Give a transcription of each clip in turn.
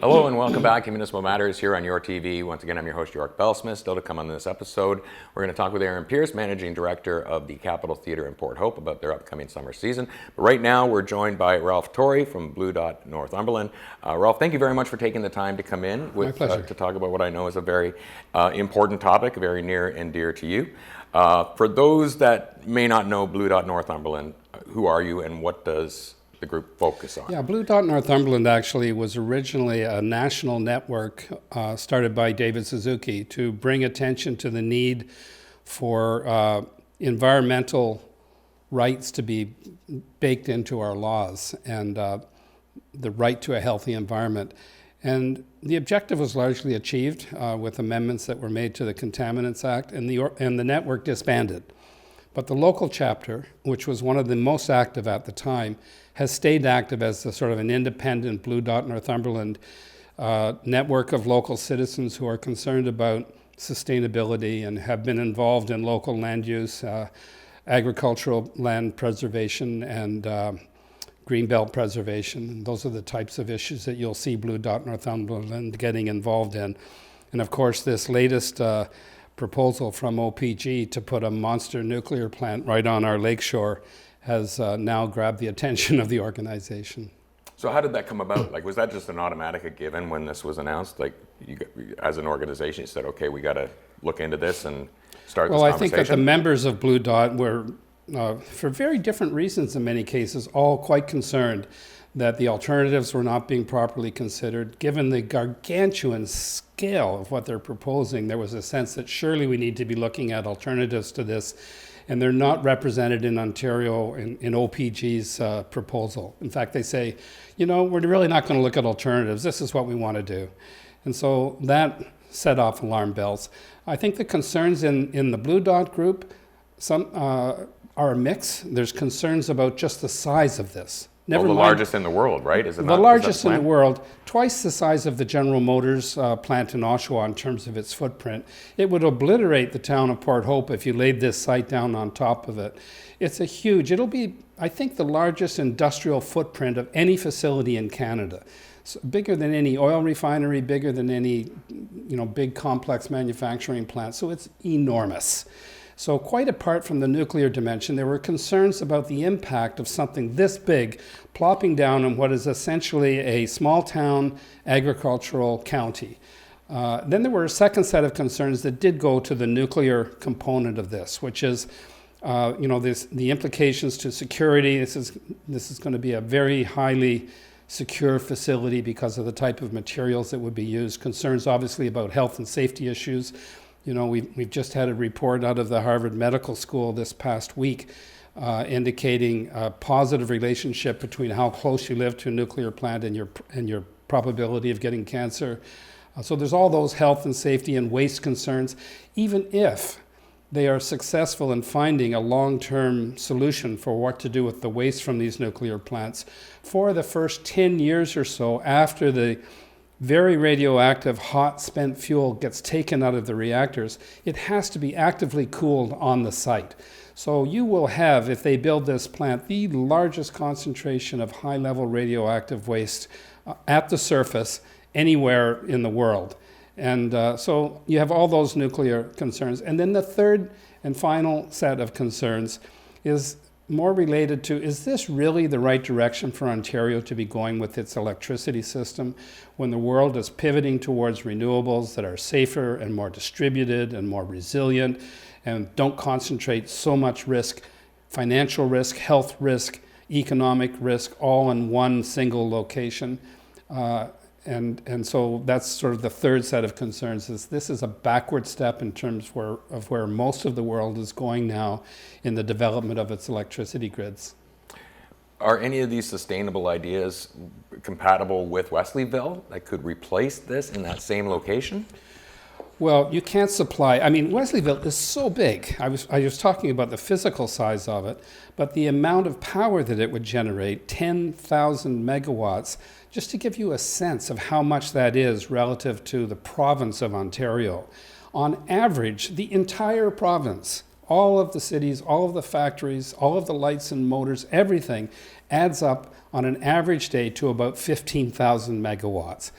Hello and welcome back to Municipal Matters here on your TV. Once again, I'm your host, York Bellsmith. Still to come on this episode, we're going to talk with Aaron Pierce, Managing Director of the Capitol Theatre in Port Hope, about their upcoming summer season. But right now, we're joined by Ralph Torrie from Blue Dot Northumberland. Ralph, thank you very much for taking the time to come in to talk about what I know is a very important topic, very near and dear to you. For those that may not know Blue Dot Northumberland, who are you and what does the group focus on? Yeah, Blue Dot Northumberland actually was originally a national network started by David Suzuki to bring attention to the need for environmental rights to be baked into our laws and the right to a healthy environment. And the objective was largely achieved with amendments that were made to the Contaminants Act, and the network disbanded. But the local chapter, which was one of the most active at the time, has stayed active as a sort of an independent Blue Dot Northumberland network of local citizens who are concerned about sustainability and have been involved in local land use, agricultural land preservation, and greenbelt preservation. And those are the types of issues that you'll see Blue Dot Northumberland getting involved in. And of course, this latest proposal from OPG to put a monster nuclear plant right on our lakeshore has now grabbed the attention of the organization. So how did that come about? Like, was that just an automatic given when this was announced? Like, as an organization, you said, okay, we got to look into this and start this conversation? Well, I think that the members of Blue Dot were, for very different reasons in many cases, all quite concerned that the alternatives were not being properly considered. Given the gargantuan scale of what they're proposing, there was a sense that surely we need to be looking at alternatives to this, and they're not represented in Ontario in OPG's proposal. In fact, they say, you know, we're really not going to look at alternatives. This is what we want to do. And so that set off alarm bells. I think the concerns in the Blue Dot group are a mix. There's concerns about just the size of this. Never mind, largest in the world, right? Is it the largest in the world, twice the size of the General Motors plant in Oshawa in terms of its footprint. It would obliterate the town of Port Hope if you laid this site down on top of it. It'll be, I think, the largest industrial footprint of any facility in Canada. So bigger than any oil refinery, bigger than any, big complex manufacturing plant. So it's enormous. So quite apart from the nuclear dimension, there were concerns about the impact of something this big plopping down on what is essentially a small town agricultural county. Then there were a second set of concerns that did go to the nuclear component of this, which is the implications to security. This is going to be a very highly secure facility because of the type of materials that would be used. Concerns obviously about health and safety issues. We've just had a report out of the Harvard Medical School this past week indicating a positive relationship between how close you live to a nuclear plant and your probability of getting cancer. So there's all those health and safety and waste concerns. Even if they are successful in finding a long-term solution for what to do with the waste from these nuclear plants, for the first 10 years or so after the very radioactive hot spent fuel gets taken out of the reactors, it has to be actively cooled on the site. So you will have, if they build this plant, the largest concentration of high-level radioactive waste at the surface anywhere in the world. And so you have all those nuclear concerns. And then the third and final set of concerns is more related to, is this really the right direction for Ontario to be going with its electricity system when the world is pivoting towards renewables that are safer and more distributed and more resilient and don't concentrate so much risk, financial risk, health risk, economic risk, all in one single location? And so that's sort of the third set of concerns. This is a backward step in terms of where most of the world is going now in the development of its electricity grids. Are any of these sustainable ideas compatible with Wesleyville that could replace this in that same location? Well, you can't supply. I mean, Wesleyville is so big. I was talking about the physical size of it, but the amount of power that it would generate, 10,000 megawatts, just to give you a sense of how much that is relative to the province of Ontario. On average, the entire province, all of the cities, all of the factories, all of the lights and motors, everything adds up on an average day to about 15,000 megawatts.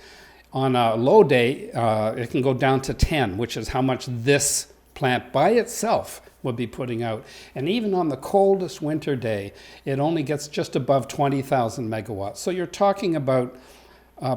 On a low day, it can go down to 10, which is how much this plant by itself would be putting out. And even on the coldest winter day, it only gets just above 20,000 megawatts. So you're talking about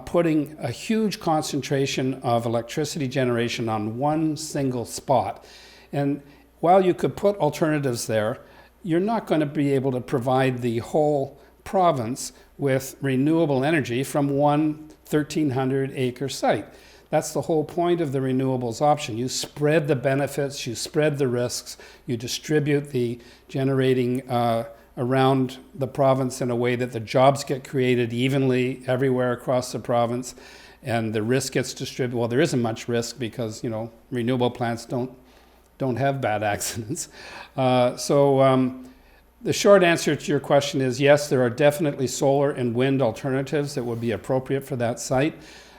putting a huge concentration of electricity generation on one single spot. And while you could put alternatives there, you're not going to be able to provide the whole province with renewable energy from one 1,300 acre site. That's the whole point of the renewables option. You spread the benefits, you spread the risks, you distribute the generating around the province in a way that the jobs get created evenly everywhere across the province, and the risk gets distributed. Well, there isn't much risk because, you know, renewable plants don't have bad accidents. The short answer to your question is yes, there are definitely solar and wind alternatives that would be appropriate for that site.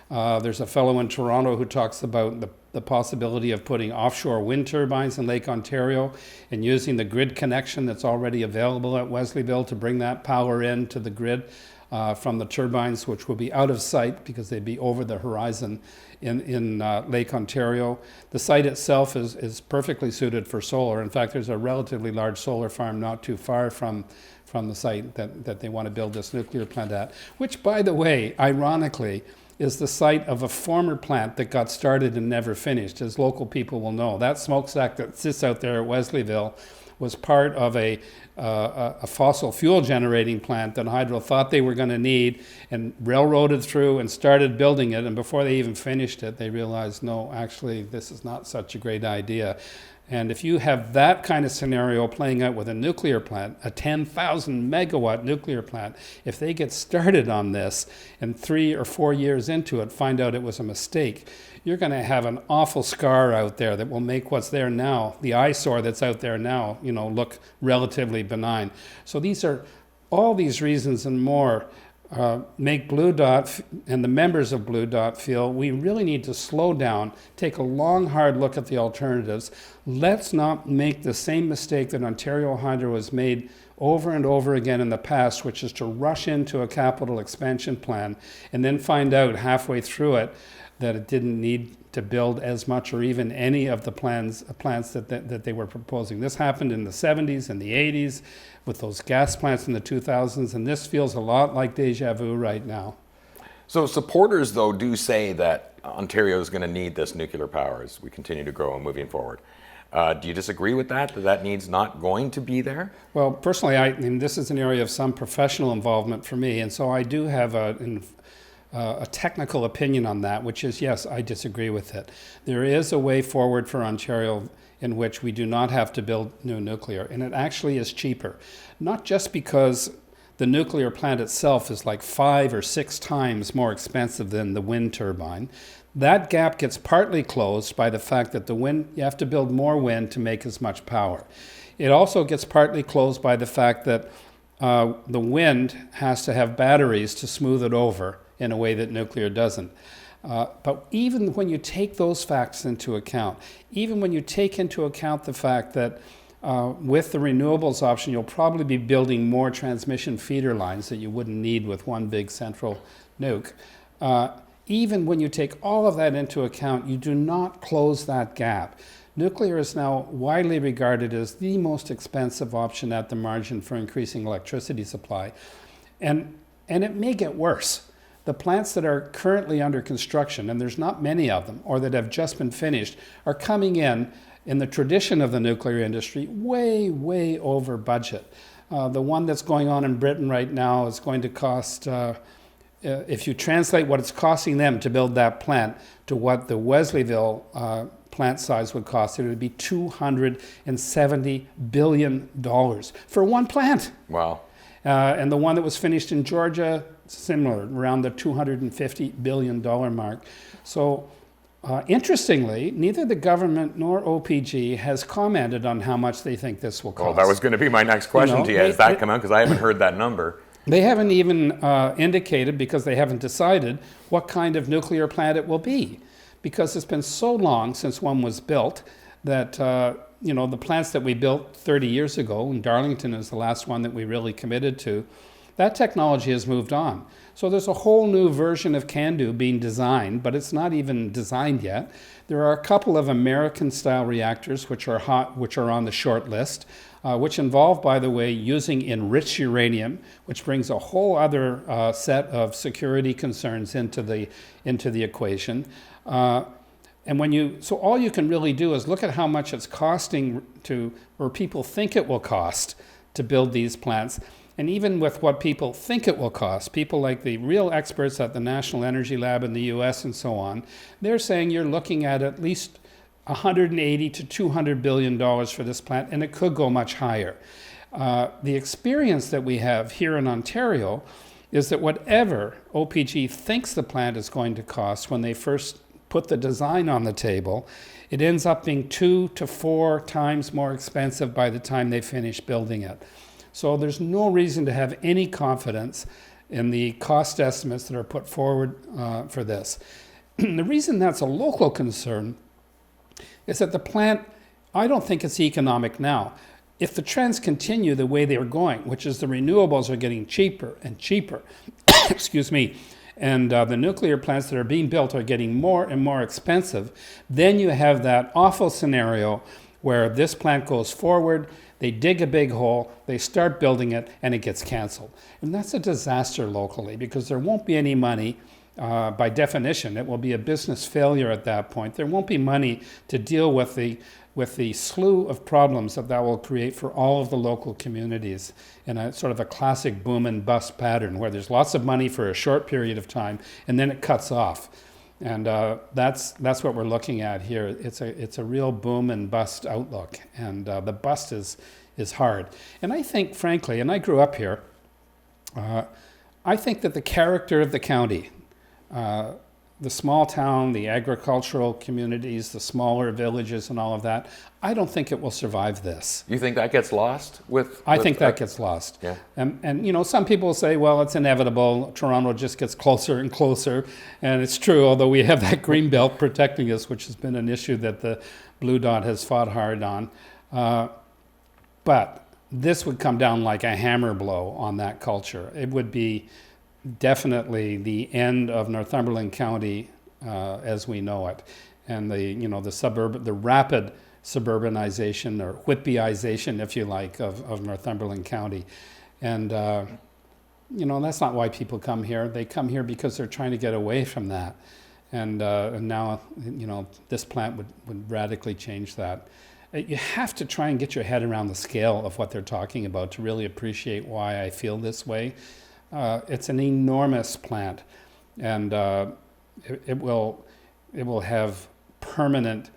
There's a fellow in Toronto who talks about the possibility of putting offshore wind turbines in Lake Ontario and using the grid connection that's already available at Wesleyville to bring that power into the grid from the turbines, which will be out of sight because they'd be over the horizon in Lake Ontario. The site itself is perfectly suited for solar. In fact, there's a relatively large solar farm not too far from the site that they want to build this nuclear plant at, which, by the way, ironically, is the site of a former plant that got started and never finished, as local people will know. That smokestack that sits out there at Wesleyville was part of a fossil fuel generating plant that Hydro thought they were going to need and railroaded through and started building it. And before they even finished it, they realized, no, actually, this is not such a great idea. And if you have that kind of scenario playing out with a nuclear plant, a 10,000 megawatt nuclear plant, if they get started on this and 3 or 4 years into it find out it was a mistake, you're going to have an awful scar out there that will make what's there now, the eyesore that's out there now, you know, look relatively benign. So these are all these reasons and more make Blue Dot and the members of Blue Dot feel we really need to slow down, take a long, hard look at the alternatives. Let's not make the same mistake that Ontario Hydro has made over and over again in the past, which is to rush into a capital expansion plan and then find out halfway through it that it didn't need to build as much or even any of the plants that they were proposing. This happened in the 70s and the 80s with those gas plants in the 2000s, and this feels a lot like deja vu right now. So supporters, though, do say that Ontario is going to need this nuclear power as we continue to grow and moving forward. Do you disagree with that need's not going to be there? Well, personally, I mean, this is an area of some professional involvement for me, and so I do have a technical opinion on that, which is, yes, I disagree with it. There is a way forward for Ontario in which we do not have to build new nuclear, and it actually is cheaper. Not just because the nuclear plant itself is like 5 or 6 times more expensive than the wind turbine. That gap gets partly closed by the fact that you have to build more wind to make as much power. It also gets partly closed by the fact that the wind has to have batteries to smooth it over in a way that nuclear doesn't. But even when you take those facts into account, even when you take into account the fact that with the renewables option, you'll probably be building more transmission feeder lines that you wouldn't need with one big central nuke. Even when you take all of that into account, you do not close that gap. Nuclear is now widely regarded as the most expensive option at the margin for increasing electricity supply. And it may get worse. The plants that are currently under construction, and there's not many of them, or that have just been finished, are coming in the tradition of the nuclear industry, way, way over budget. The one that's going on in Britain right now is going to cost, if you translate what it's costing them to build that plant to what the Wesleyville plant size would cost, it would be $270 billion for one plant. Wow. And the one that was finished in Georgia, similar, around the $250 billion mark. So interestingly, neither the government nor OPG has commented on how much they think this will cost. Well, that was going to be my next question to you. Has that come out? Because I haven't heard that number. They haven't even indicated, because they haven't decided, what kind of nuclear plant it will be. Because it's been so long since one was built that the plants that we built 30 years ago, and Darlington is the last one that we really committed to, That technology has moved on. So there's a whole new version of CANDU being designed, but it's not even designed yet. There are a couple of American-style reactors which are on the short list, which involve, by the way, using enriched uranium, which brings a whole other set of security concerns into the equation. So all you can really do is look at how much it's costing or people think it will cost to build these plants. And even with what people think it will cost, people like the real experts at the National Energy Lab in the US and so on, they're saying you're looking at least $180 to $200 billion for this plant, and it could go much higher. The experience that we have here in Ontario is that whatever OPG thinks the plant is going to cost when they first put the design on the table, it ends up being 2 to 4 times more expensive by the time they finish building it. So there's no reason to have any confidence in the cost estimates that are put forward for this. The reason that's a local concern is that the plant, I don't think it's economic now. If the trends continue the way they are going, which is the renewables are getting cheaper and cheaper, excuse me, and the nuclear plants that are being built are getting more and more expensive, then you have that awful scenario where this plant goes forward, they dig a big hole, they start building it, and it gets canceled. And that's a disaster locally because there won't be any money. By definition, it will be a business failure at that point. There won't be money to deal with the slew of problems that will create for all of the local communities in a sort of a classic boom and bust pattern where there's lots of money for a short period of time and then it cuts off. And that's what we're looking at here. It's a real boom and bust outlook, and the bust is hard. And I think, frankly, and I grew up here, I think that the character of the county, the small town, the agricultural communities, the smaller villages and all of that, I don't think it will survive this. You think that gets lost I think that gets lost. Yeah. And you know, some people say, well, it's inevitable. Toronto just gets closer and closer. And it's true, although we have that green belt protecting us, which has been an issue that the Blue Dot has fought hard on. But this would come down like a hammer blow on that culture. It would be definitely the end of Northumberland County as we know it, and the rapid suburbanization or whippyization, if you like, of Northumberland County. And that's not why people come here. They come here because they're trying to get away from that. And now this plant would radically change that. You have to try and get your head around the scale of what they're talking about to really appreciate why I feel this way. It's an enormous plant, and it will have permanent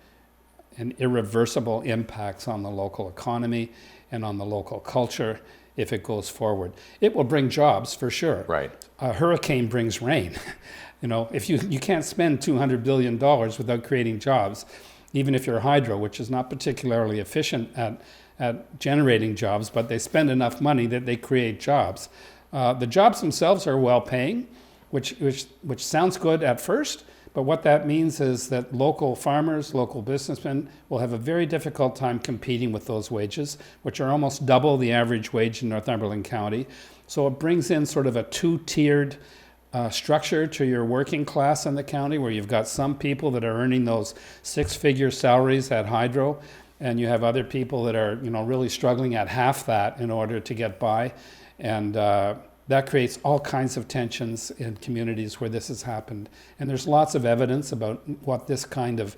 and irreversible impacts on the local economy and on the local culture if it goes forward. It will bring jobs for sure. Right. A hurricane brings rain. If you can't spend $200 billion without creating jobs, even if you're hydro, which is not particularly efficient at generating jobs, but they spend enough money that they create jobs. The jobs themselves are well-paying, which sounds good at first, but what that means is that local farmers, local businessmen will have a very difficult time competing with those wages, which are almost double the average wage in Northumberland County. So it brings in sort of a two-tiered structure to your working class in the county, where you've got some people that are earning those six-figure salaries at hydro, and you have other people that are really struggling at half that in order to get by. And that creates all kinds of tensions in communities where this has happened. And there's lots of evidence about what this kind of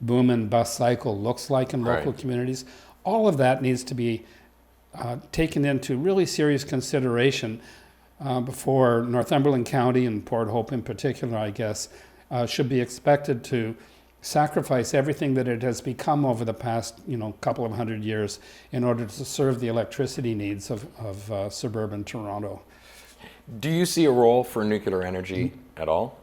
boom and bust cycle looks like in local communities. All of that needs to be taken into really serious consideration before Northumberland County and Port Hope in particular, I guess, should be expected to sacrifice everything that it has become over the past couple of hundred years in order to serve the electricity needs of suburban Toronto. Do you see a role for nuclear energy at all?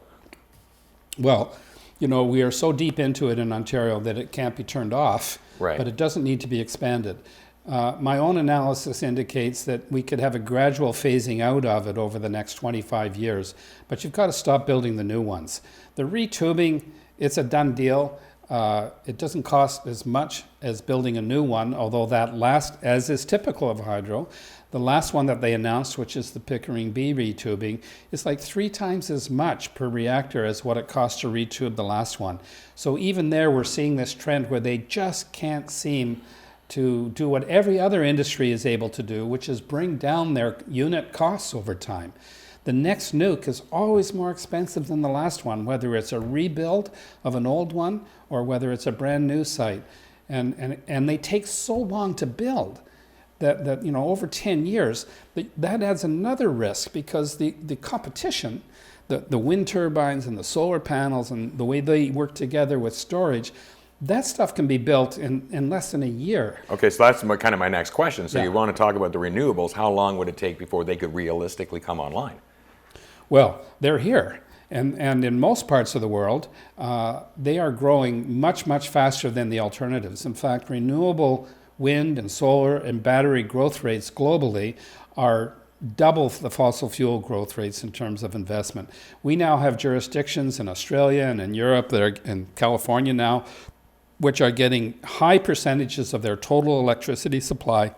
Well, we are so deep into it in Ontario that it can't be turned off, Right. but it doesn't need to be expanded. My own analysis indicates that we could have a gradual phasing out of it over the next 25 years, but you've got to stop building the new ones. The retubing, it's a done deal. It doesn't cost as much as building a new one, although that as is typical of hydro, The last one that they announced, which is the Pickering B retubing, is like 3 times as much per reactor as what it costs to retube the last one. So even there, we're seeing this trend where they just can't seem to do what every other industry is able to do, which is bring down their unit costs over time. The next nuke is always more expensive than the last one, whether it's a rebuild of an old one or whether it's a brand new site. And they take so long to build that over 10 years, that adds another risk, because the competition, the wind turbines and the solar panels and the way they work together with storage, that stuff can be built in less than a year. Okay, so that's kind of my next question. So Yeah. you want to talk about the renewables. How long would it take before they could realistically come online? Well, they're here. And in most parts of the world, they are growing much, much faster than the alternatives. In fact, renewable wind and solar and battery growth rates globally are double the fossil fuel growth rates in terms of investment. We now have jurisdictions in Australia and in Europe, that are in California now, which are getting high percentages of their total electricity supply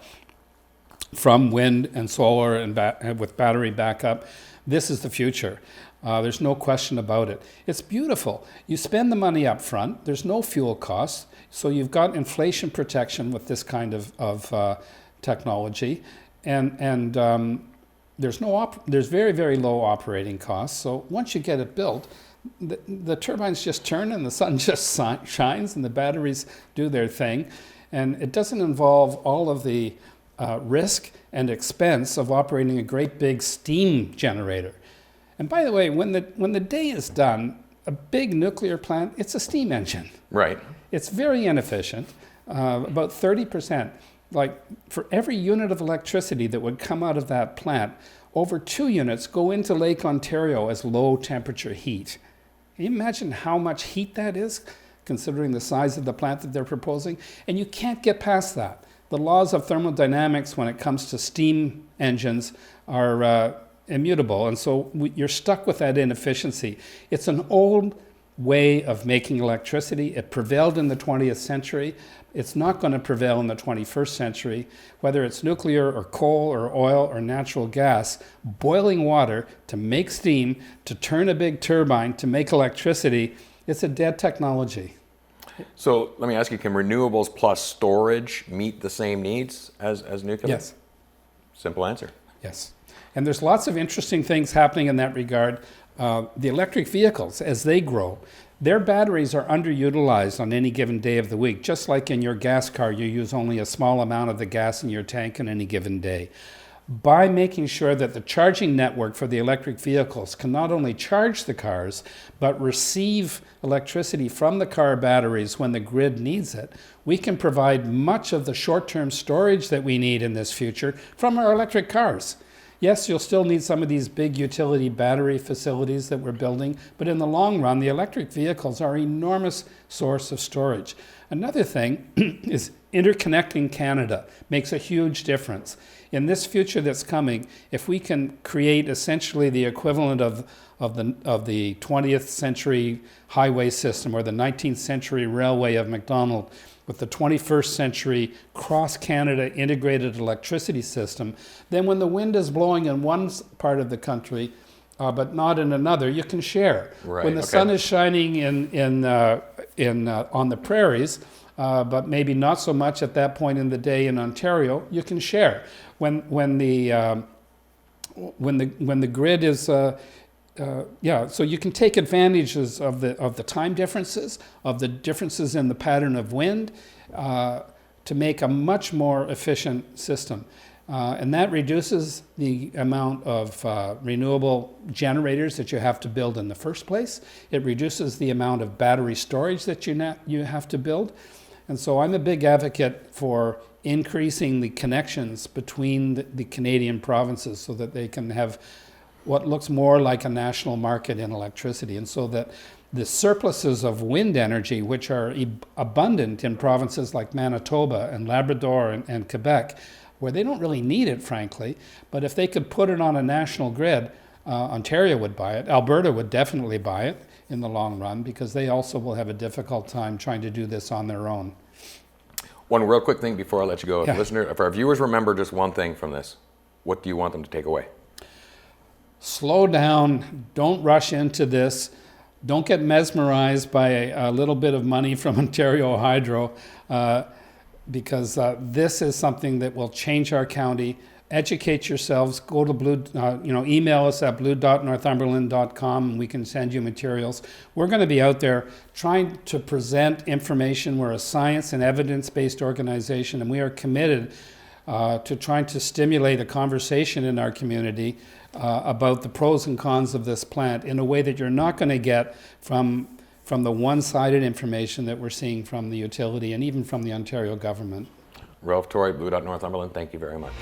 from wind and solar and with battery backup. This is the future. There's no question about it. It's beautiful. You spend the money up front. There's no fuel costs. So you've got inflation protection with this kind of technology. And there's very, very low operating costs. So once you get it built, the turbines just turn and the sun just shines and the batteries do their thing. And it doesn't involve all of the risk and expense of operating a great big steam generator. And by the way, when the day is done, a big nuclear plant, it's a steam engine. Right. It's very inefficient, about 30%. Like for every unit of electricity that would come out of that plant, over 2 units go into Lake Ontario as low temperature heat. Can you imagine how much heat that is, considering the size of the plant that they're proposing? And you can't get past that. The laws of thermodynamics when it comes to steam engines are immutable, and so you're stuck with that inefficiency. It's an old way of making electricity. It prevailed in the 20th century. It's not going to prevail in the 21st century. Whether it's nuclear or coal or oil or natural gas, boiling water to make steam, to turn a big turbine, to make electricity, it's a dead technology. So let me ask you, can renewables plus storage meet the same needs as nuclear? Yes. Simple answer. Yes. And there's lots of interesting things happening in that regard. The electric vehicles, as they grow, their batteries are underutilized on any given day of the week. Just like in your gas car, you use only a small amount of the gas in your tank on any given day. By making sure that the charging network for the electric vehicles can not only charge the cars, but receive electricity from the car batteries when the grid needs it, we can provide much of the short-term storage that we need in this future from our electric cars. Yes, you'll still need some of these big utility battery facilities that we're building, but in the long run, the electric vehicles are an enormous source of storage. Another thing is interconnecting Canada makes a huge difference. In this future that's coming, if we can create essentially the equivalent of the 20th century highway system or the 19th century railway of MacDonald, with the 21st century cross-Canada integrated electricity system, then when the wind is blowing in one part of the country, but not in another, you can share. Right, when the okay. sun is shining on the prairies, but maybe not so much at that point in the day in Ontario, you can share. When the grid is so you can take advantages of the time differences, of the differences in the pattern of wind, to make a much more efficient system. And that reduces the amount of renewable generators that you have to build in the first place. It reduces the amount of battery storage that you have to build. And so I'm a big advocate for increasing the connections between the Canadian provinces so that they can have what looks more like a national market in electricity, and so that the surpluses of wind energy, which are abundant in provinces like Manitoba and Labrador and Quebec, where they don't really need it, frankly, but if they could put it on a national grid, Ontario would buy it. Alberta would definitely buy it in the long run, because they also will have a difficult time trying to do this on their own. One real quick thing before I let you go. Yeah. If our viewers remember just one thing from this, What do you want them to take away? Slow down, don't rush into this. Don't get mesmerized by a little bit of money from Ontario Hydro, because this is something that will change our county. Educate yourselves. Go to email us at blue.northumberland.com and we can send you materials. We're going to be out there trying to present information. We're a science and evidence-based organization, and we are committed to trying to stimulate a conversation in our community about the pros and cons of this plant in a way that you're not going to get from the one-sided information that we're seeing from the utility and even from the Ontario government. Ralph Torrie, Blue Dot Northumberland, thank you very much.